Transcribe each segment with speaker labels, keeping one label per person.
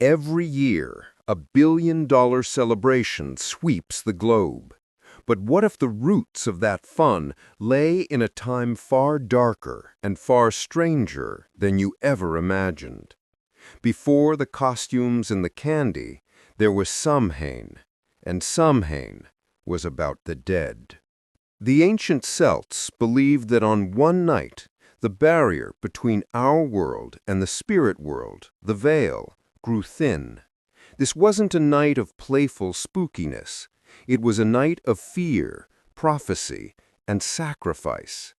Speaker 1: Every year, $1 billion celebration sweeps the globe. But what if the roots of that fun lay in a time far darker and far stranger than you ever imagined? Before the costumes and the candy, there was Samhain, and Samhain was about the dead. The ancient Celts believed that on one night, the barrier between our world and the spirit world, the veil, grew thin. This wasn't a night of playful spookiness. It was a night of fear, prophecy, and sacrifice.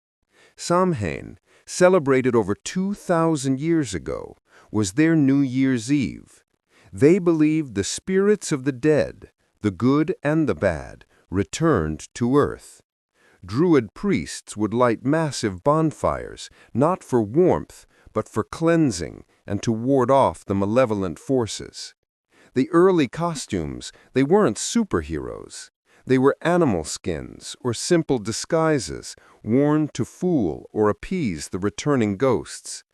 Speaker 1: Samhain, celebrated over 2,000 years ago, was their New Year's Eve. They believed the spirits of the dead, the good and the bad, returned to earth. Druid priests would light massive bonfires, not for warmth, but for cleansing and to ward off the malevolent forces. The early costumes, they weren't superheroes. They were animal skins or simple disguises worn to fool or appease the returning ghosts.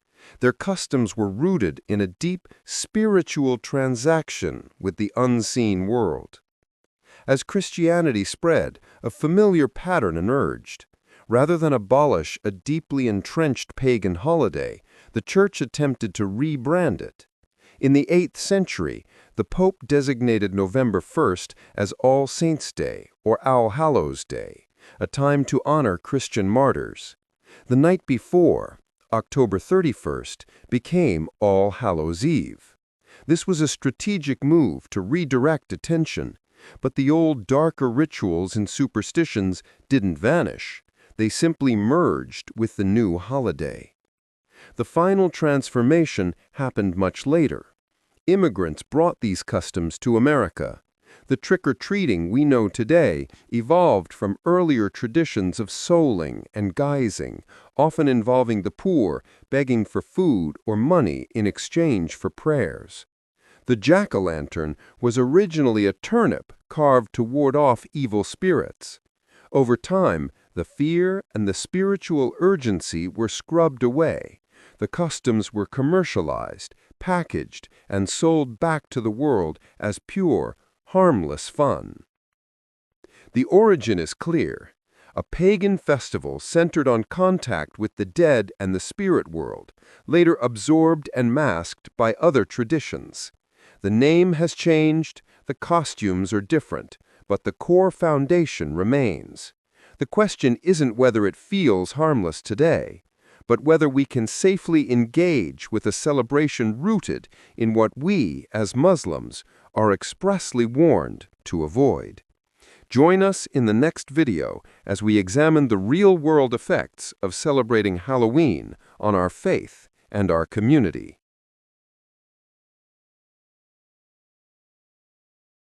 Speaker 1: Their customs were rooted in a deep spiritual transaction with the unseen world. As Christianity spread, a familiar pattern emerged. Rather than abolish a deeply entrenched pagan holiday, the Church attempted to rebrand it. In the 8th century, the Pope designated November 1st as All Saints' Day or All Hallows' Day, a time to honor Christian martyrs. The night before, October 31st, became All Hallows' Eve. This was a strategic move to redirect attention, but the old darker rituals and superstitions didn't vanish. They simply merged with the new holiday. The final transformation happened much later. Immigrants brought these customs to America. The trick-or-treating we know today evolved from earlier traditions of souling and guising, often involving the poor begging for food or money in exchange for prayers. The jack-o'-lantern was originally a turnip carved to ward off evil spirits. Over time, the fear and the spiritual urgency were scrubbed away. The customs were commercialized, packaged, and sold back to the world as pure, harmless fun. The origin is clear. A pagan festival centered on contact with the dead and the spirit world, later absorbed and masked by other traditions. The name has changed, the costumes are different, but the core foundation remains. The question isn't whether it feels harmless today, but whether we can safely engage with a celebration rooted in what we, as Muslims, are expressly warned to avoid. Join us in the next video as we examine the real-world effects of celebrating Halloween on our faith and our community.